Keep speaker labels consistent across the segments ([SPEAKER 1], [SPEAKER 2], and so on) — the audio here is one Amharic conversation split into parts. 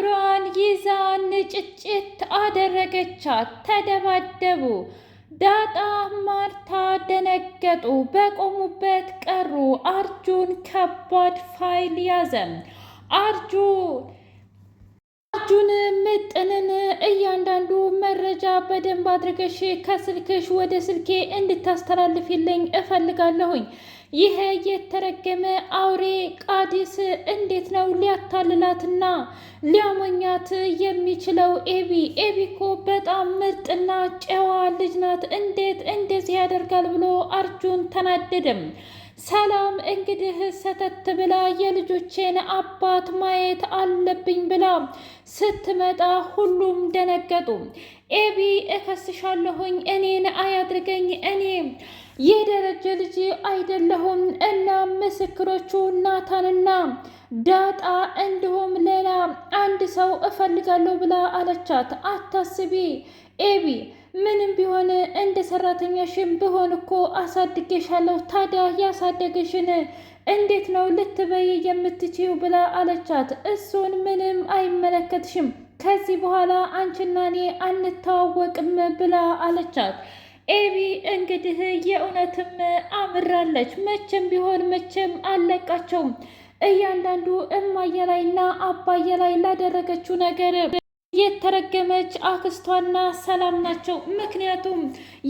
[SPEAKER 1] እግሯን ይዛ ንጭጭት አደረገቻት። ተደባደቡ። ዳጣ ማርታ ደነገጡ፣ በቆሙበት ቀሩ። አርጁን ከባድ ፋይል ያዘ። አርጁን ምጥንን እያንዳንዱ መረጃ በደንብ አድርገሽ ከስልክሽ ወደ ስልኬ እንድታስተላልፊልኝ እፈልጋለሁኝ። ይሄ የተረገመ አውሬ ቃዲስ እንዴት ነው ሊያታልላትና ሊያሞኛት የሚችለው? ኤቢ እኮ በጣም ምርጥና ጨዋ ልጅ ናት። እንዴት እንደዚህ ያደርጋል ብሎ አርጁን ተናደደም። ሰላም እንግዲህ ሰተት ብላ የልጆቼን አባት ማየት አለብኝ ብላ ስትመጣ ሁሉም ደነገጡ። ኤቢ እከስሻለሁኝ፣ እኔን አያድርገኝ፣ እኔ የደረጀ ልጅ አይደለሁም እና ምስክሮቹ ናታንና ዳጣ እንዲሁም ሌላ አንድ ሰው እፈልጋለሁ ብላ አለቻት። አታስቢ ኤቢ፣ ምንም ቢሆን እንደ ሰራተኛሽም ብሆን እኮ አሳድጌሻለሁ። ታዲያ ያሳደገሽን እንዴት ነው ልትበይ የምትችይው ብላ አለቻት። እሱን ምንም አይመለከትሽም፣ ከዚህ በኋላ አንቺና እኔ አንተዋወቅም ብላ አለቻት። ኤቢ እንግዲህ የእውነትም አምራለች። መቼም ቢሆን መቼም አለቃቸውም። እያንዳንዱ እማዬ ላይና አባዬ ላይ ላደረገችው ነገር የተረገመች አክስቷና ሰላም ናቸው። ምክንያቱም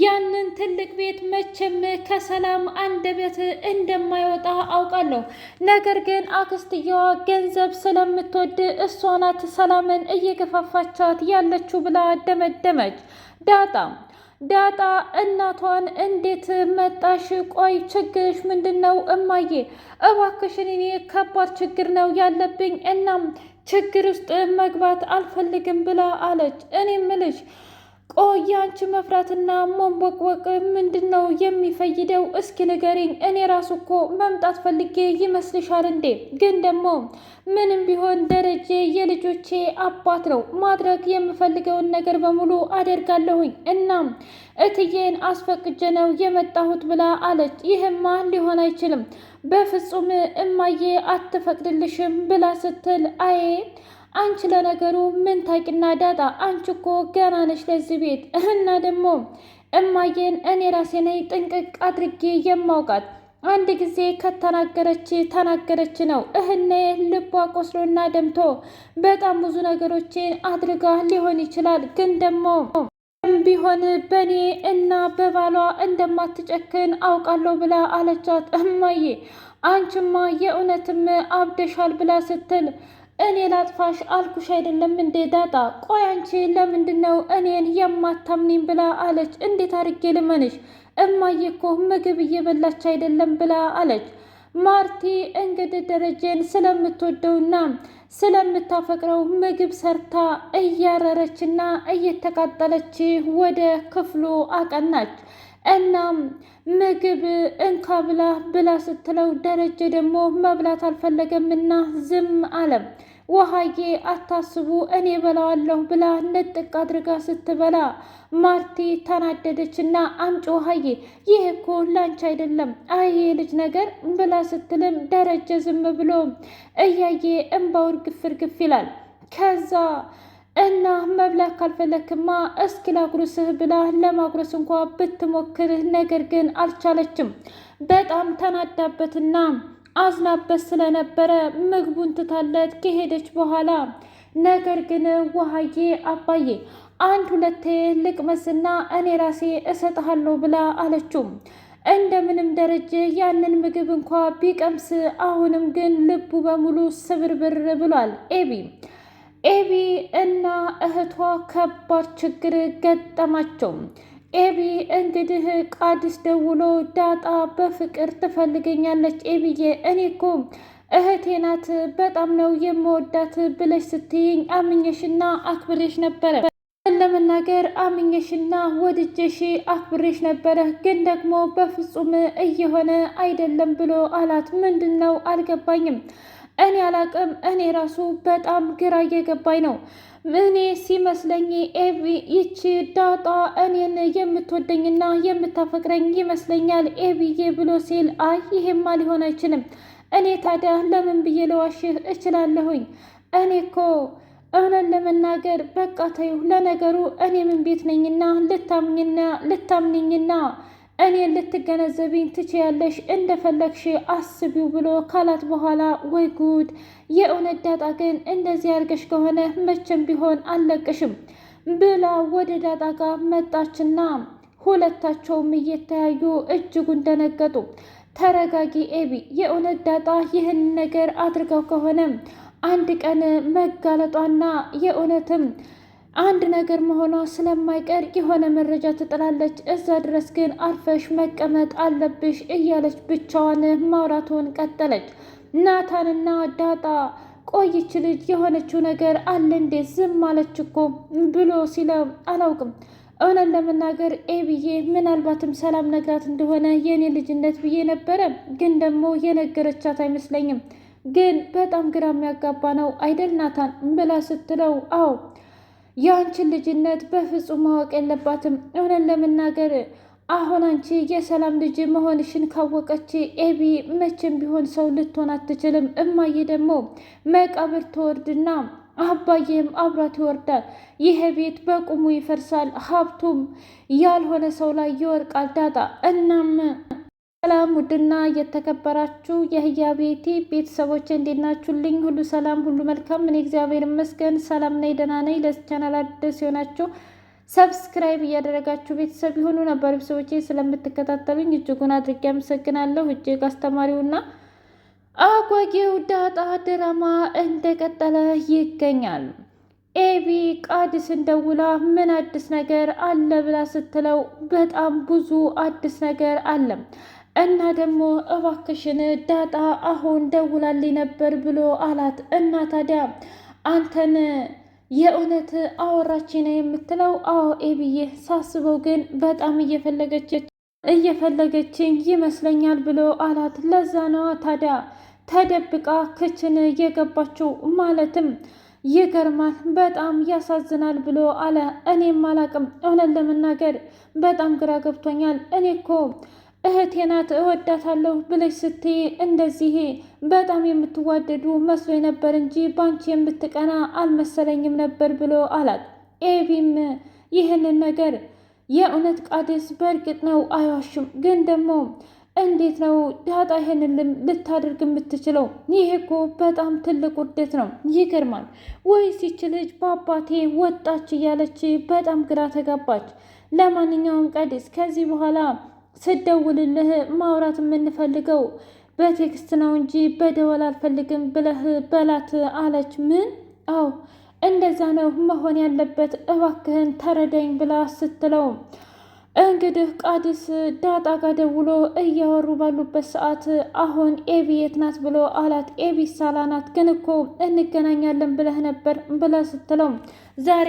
[SPEAKER 1] ያንን ትልቅ ቤት መቼም ከሰላም አንደበት እንደማይወጣ አውቃለሁ። ነገር ግን አክስትየዋ ገንዘብ ስለምትወድ እሷ ናት ሰላምን እየገፋፋቻት ያለችው ብላ ደመደመች። ዳጣ እናቷን እንዴት መጣሽ? ቆይ ችግርሽ ምንድን ነው እማዬ? እባክሽን እኔ ከባድ ችግር ነው ያለብኝ፣ እናም ችግር ውስጥ መግባት አልፈልግም ብላ አለች። እኔ ምልሽ ቆይ አንቺ መፍራትና መንቦቅቦቅ ምንድን ነው የሚፈይደው? እስኪ ንገሪኝ። እኔ ራሱ እኮ መምጣት ፈልጌ ይመስልሻል እንዴ? ግን ደግሞ ምንም ቢሆን ደረጀ የልጆቼ አባት ነው። ማድረግ የምፈልገውን ነገር በሙሉ አደርጋለሁኝ። እናም እትዬን አስፈቅጄ ነው የመጣሁት ብላ አለች። ይህማ ሊሆን አይችልም፣ በፍጹም እማዬ አትፈቅድልሽም ብላ ስትል አዬ አንቺ ለነገሩ ምን ታውቂና ዳጣ፣ አንቺ እኮ ገና ነሽ ለዚህ ቤት። እና ደግሞ እማዬን እኔ ራሴ ነኝ ጥንቅቅ አድርጌ የማውቃት። አንድ ጊዜ ተናገረች ነው። እህኔ ልቧ ቆስሎና ደምቶ በጣም ብዙ ነገሮችን አድርጋ ሊሆን ይችላል፣ ግን ደግሞ ቢሆን በእኔ እና በባሏ እንደማትጨክን አውቃለሁ ብላ አለቻት። እማዬ አንቺማ የእውነትም አብደሻል ብላ ስትል እኔ ላጥፋሽ አልኩሽ አይደለም እንዴ ዳጣ? ቆይ አንቺ ለምንድን ነው እኔን የማታምኒኝ ብላ አለች። እንዴት አድርጌ ልመንሽ? እማዬ እኮ ምግብ እየበላች አይደለም ብላ አለች። ማርቲ እንግዲህ ደረጀን ስለምትወደውና ስለምታፈቅረው ምግብ ሰርታ እያረረችና እየተቃጠለች ወደ ክፍሉ አቀናች። እናም ምግብ እንካ ብላ ስትለው ደረጀ ደግሞ መብላት አልፈለገምና ዝም አለም። ውሃዬ አታስቡ እኔ በላዋለሁ ብላ ነጥቅ አድርጋ ስትበላ ማርቲ ተናደደችና አምጪ ውሃዬ፣ ይህ እኮ ላንቺ አይደለም፣ አይ ልጅ ነገር ብላ ስትልም ደረጀ ዝም ብሎ እያየ እምባው እርግፍ ይላል። ከዛ እና መብላት ካልፈለክማ እስኪ ላጉርስህ ብላ ለማጉረስ እንኳ ብትሞክር ነገር ግን አልቻለችም። በጣም ተናዳበትና አዝናበት ስለነበረ ምግቡን ትታለት ከሄደች በኋላ ነገር ግን ውሃዬ አባዬ አንድ ሁለቴ ልቅመስና እኔ ራሴ እሰጥሃለሁ ብላ አለችው። እንደምንም ደረጀ ያንን ምግብ እንኳ ቢቀምስ አሁንም ግን ልቡ በሙሉ ስብርብር ብሏል። ኤቢ እና እህቷ ከባድ ችግር ገጠማቸው። ኤቢ እንግዲህ ቃዲስ ደውሎ ዳጣ በፍቅር ትፈልገኛለች፣ ኤቢዬ እኔ እኮ እህቴ ናት በጣም ነው የምወዳት ብለሽ ስትይኝ አምኜሽና አክብሬሽ ነበረ። ለመናገር አምኜሽና ወድጄሽ አክብሬሽ ነበረ፣ ግን ደግሞ በፍጹም እየሆነ አይደለም ብሎ አላት። ምንድን ነው አልገባኝም። እኔ አላቅም። እኔ ራሱ በጣም ግራ እየገባኝ ነው። እኔ ሲመስለኝ ኤቢ ይቺ ዳጣ እኔን የምትወደኝና የምታፈቅረኝ ይመስለኛል ኤቢዬ ብሎ ሲል አይ ይሄማ ሊሆን አይችልም። እኔ ታዲያ ለምን ብዬ ለዋሽህ እችላለሁኝ? እኔ እኮ እውነት ለመናገር በቃ ተይው፣ ለነገሩ እኔ ምን ቤት ነኝና ልታምኝና እኔን ልትገነዘብኝ ትችያለሽ፣ እንደፈለግሽ አስቢው ብሎ ካላት በኋላ ወይ ጉድ! የእውነት ዳጣ ግን እንደዚህ አድርገሽ ከሆነ መቼም ቢሆን አልለቅሽም ብላ ወደ ዳጣ ጋር መጣችና ሁለታቸውም እየተያዩ እጅጉን ደነገጡ። ተረጋጊ ኤቢ፣ የእውነት ዳጣ ይህን ነገር አድርገው ከሆነ አንድ ቀን መጋለጧና የእውነትም አንድ ነገር መሆኗ ስለማይቀር የሆነ መረጃ ትጥላለች። እዛ ድረስ ግን አርፈሽ መቀመጥ አለብሽ እያለች ብቻዋን ማውራቱን ቀጠለች። ናታንና ዳጣ ቆይች ልጅ የሆነችው ነገር አለ እንዴ ዝም አለች እኮ ብሎ ሲለው አላውቅም፣ እውነት ለመናገር ኤብዬ ምናልባትም ሰላም ነግራት እንደሆነ የእኔ ልጅነት ብዬ ነበረ፣ ግን ደግሞ የነገረቻት አይመስለኝም። ግን በጣም ግራ የሚያጋባ ነው አይደል ናታን ብላ ስትለው አዎ የአንቺን ልጅነት በፍጹም ማወቅ የለባትም። እውነት ለመናገር አሁን አንቺ የሰላም ልጅ መሆንሽን ካወቀች ኤቢ መቼም ቢሆን ሰው ልትሆን አትችልም። እማዬ ደግሞ መቃብር ትወርድና አባዬም አብሯት ይወርዳል። ይሄ ቤት በቁሙ ይፈርሳል፣ ሀብቱም ያልሆነ ሰው ላይ ይወርቃል። ዳጣ እናም ሰላም ውድና የተከበራችሁ የህያ ቤቴ ቤተሰቦች እንዴት ናችሁልኝ? ሁሉ ሰላም፣ ሁሉ መልካም። እኔ እግዚአብሔር ይመስገን ሰላም ነኝ፣ ደህና ነኝ። ለዚህ ቻናል አዲስ የሆናችሁ ሰብስክራይብ እያደረጋችሁ ቤተሰብ የሆኑ ነበር ቤተሰቦቼ ስለምትከታተሉኝ እጅጉን አድርጌ አመሰግናለሁ። እጅግ አስተማሪውና አጓጊው ዳጣ ድራማ እንደቀጠለ ይገኛል። ኤቢ ቃዲስን ደውላ ምን አዲስ ነገር አለ ብላ ስትለው በጣም ብዙ አዲስ ነገር አለ እና ደግሞ እባክሽን ዳጣ አሁን ደውላልኝ ነበር ብሎ አላት። እና ታዲያ አንተን የእውነት አወራች ነው የምትለው? አዎ ኤቢዬ፣ ሳስበው ግን በጣም እየፈለገችኝ ይመስለኛል ብሎ አላት። ለዛ ነዋ ታዲያ ተደብቃ ክችን የገባችው ማለትም ይገርማል፣ በጣም ያሳዝናል ብሎ አለ። እኔም አላቅም፣ እውነት ለመናገር በጣም ግራ ገብቶኛል። እኔ እኮ እህቴ ናት እወዳታለሁ ብለሽ ስትይ እንደዚህ በጣም የምትዋደዱ መስሎ ነበር እንጂ ባንቺ የምትቀና አልመሰለኝም ነበር ብሎ አላት። ኤቢም ይህንን ነገር የእውነት ቃዲስ በእርግጥ ነው አይዋሽም፣ ግን ደግሞ እንዴት ነው ዳጣ ይሄንን ልታደርግ የምትችለው? ይሄ እኮ በጣም ትልቅ ውርደት ነው። ይገርማል። ወይስ ይች ልጅ በአባቴ ወጣች እያለች በጣም ግራ ተጋባች። ለማንኛውም ቃዲስ ከዚህ በኋላ ስደውልልህ ማውራት የምንፈልገው በቴክስት ነው እንጂ በደወል አልፈልግም ብለህ በላት አለች። ምን? አዎ እንደዛ ነው መሆን ያለበት፣ እባክህን ተረዳኝ ብላ ስትለው እንግዲህ ቃዲስ ዳጣ ጋር ደውሎ እያወሩ ባሉበት ሰዓት አሁን ኤቢ የት ናት ብሎ አላት። ኤቢ ሳላ ናት፣ ግን እኮ እንገናኛለን ብለህ ነበር ብላ ስትለው ዛሬ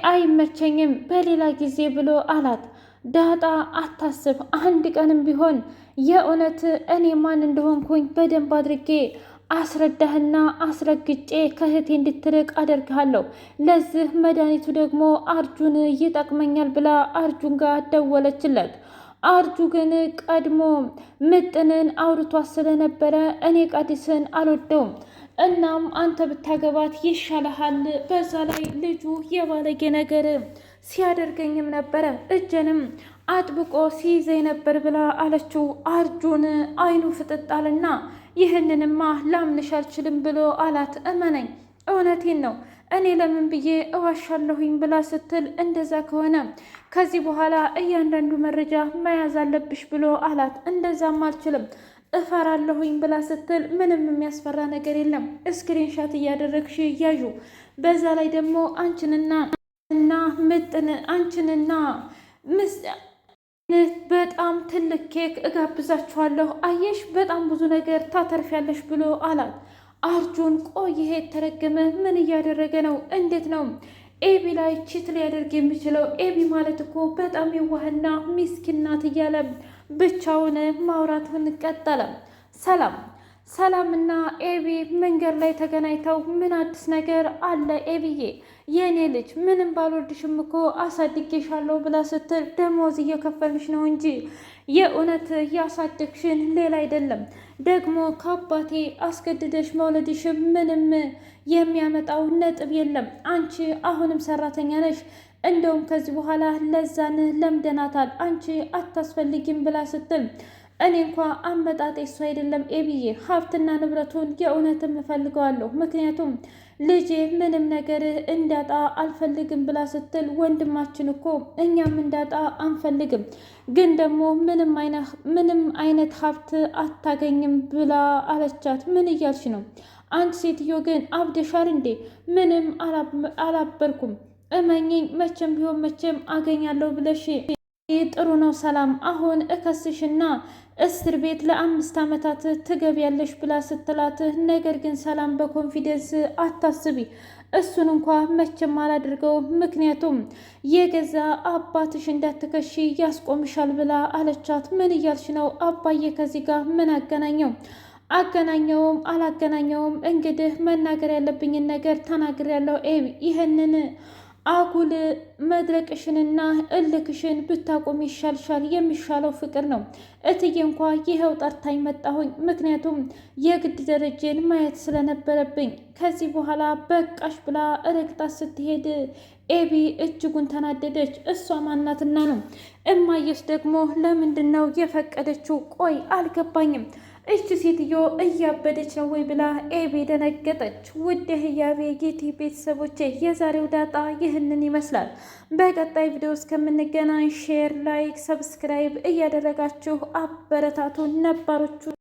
[SPEAKER 1] አይመቸኝም በሌላ ጊዜ ብሎ አላት። ዳጣ አታስብ፣ አንድ ቀንም ቢሆን የእውነት እኔ ማን እንደሆንኩኝ በደንብ አድርጌ አስረዳህና አስረግጬ ከእህቴ እንድትርቅ አደርግሃለሁ። ለዚህ መድኃኒቱ ደግሞ አርጁን ይጠቅመኛል ብላ አርጁን ጋር ደወለችለት። አርጁ ግን ቀድሞ ምጥንን አውርቷት ስለነበረ እኔ ቃዲስን አልወደውም፣ እናም አንተ ብታገባት ይሻልሃል፣ በዛ ላይ ልጁ የባለጌ ነገር ሲያደርገኝም ነበረ እጀንም አጥብቆ ሲይዘኝ ነበር ብላ አለችው። አርጁን አይኑ ፍጥጣልና ይህንንማ ላምንሽ አልችልም ብሎ አላት። እመነኝ፣ እውነቴን ነው፣ እኔ ለምን ብዬ እዋሻለሁኝ ብላ ስትል እንደዛ ከሆነ ከዚህ በኋላ እያንዳንዱ መረጃ መያዝ አለብሽ ብሎ አላት። እንደዛም አልችልም እፈራለሁኝ ብላ ስትል ምንም የሚያስፈራ ነገር የለም፣ ስክሪንሻት እያደረግሽ ያዡ፣ በዛ ላይ ደግሞ አንቺንና ምጥን አንቺንና በጣም ትልቅ ኬክ እጋብዛችኋለሁ፣ አየሽ በጣም ብዙ ነገር ታተርፊያለሽ ብሎ አላት። አርጁን ቆይ ይሄ የተረገመ ምን እያደረገ ነው? እንዴት ነው ኤቢ ላይ ቺት ሊያደርግ የሚችለው? ኤቢ ማለት እኮ በጣም የዋህና ሚስኪን ናት እያለ ብቻውን ማውራትን ቀጠለ። ሰላምና ኤቢ መንገድ ላይ ተገናኝተው ምን አዲስ ነገር አለ ኤቢዬ የእኔ ልጅ ምንም ባልወድሽም እኮ አሳድጌሻለሁ ብላ ስትል ደሞዝ እየከፈልሽ ነው እንጂ የእውነት ያሳደግሽን ሌላ አይደለም። ደግሞ ከአባቴ አስገድደሽ መውለድሽም ምንም የሚያመጣው ነጥብ የለም። አንቺ አሁንም ሰራተኛ ነሽ። እንደውም ከዚህ በኋላ ለዛን ለምደናታል። አንቺ አታስፈልጊም ብላ ስትል እኔ እንኳ አመጣጤ እሱ አይደለም ኤቢዬ፣ ሀብትና ንብረቱን የእውነትም እፈልገዋለሁ። ምክንያቱም ልጄ ምንም ነገር እንዳጣ አልፈልግም ብላ ስትል ወንድማችን እኮ እኛም እንዳጣ አንፈልግም፣ ግን ደግሞ ምንም አይነት ሀብት አታገኝም ብላ አለቻት። ምን እያልሽ ነው አንቺ ሴትዮ? ግን አብደሻል እንዴ? ምንም አላበርኩም። እመኚኝ፣ መቼም ቢሆን መቼም አገኛለሁ ብለሽ ጥሩ ነው ሰላም፣ አሁን እከስሽና እስር ቤት ለ5 ዓመታት ትገቢያለሽ ብላ ስትላት፣ ነገር ግን ሰላም በኮንፊደንስ አታስቢ፣ እሱን እንኳ መቼም አላድርገውም፣ ምክንያቱም የገዛ አባትሽ እንዳትከሺ ያስቆምሻል ብላ አለቻት። ምን እያልሽ ነው አባዬ? ከዚህ ጋር ምን አገናኘው? አገናኘውም አላገናኘውም እንግዲህ መናገር ያለብኝን ነገር ተናግሬያለሁ። ይህንን አጉል መድረቅሽንና እልክሽን ብታቆም ይሻልሻል። የሚሻለው ፍቅር ነው። እትዬ እንኳ ይኸው ጠርታኝ መጣሁኝ፣ ምክንያቱም የግድ ደረጀን ማየት ስለነበረብኝ። ከዚህ በኋላ በቃሽ ብላ ረግጣት ስትሄድ ኤቢ እጅጉን ተናደደች። እሷ ማናትና ነው? እማየስ ደግሞ ለምንድን ነው የፈቀደችው? ቆይ አልገባኝም። እች ሴትዮ እያበደች ነው ወይ ብላ ኤቢ ደነገጠች። ውድ ህያቤ ጌቲ ቤተሰቦቼ የዛሬው ዳጣ ይህንን ይመስላል። በቀጣይ ቪዲዮ እስከምንገናኝ ሼር፣ ላይክ፣ ሰብስክራይብ እያደረጋችሁ አበረታቱ ነባሮቹ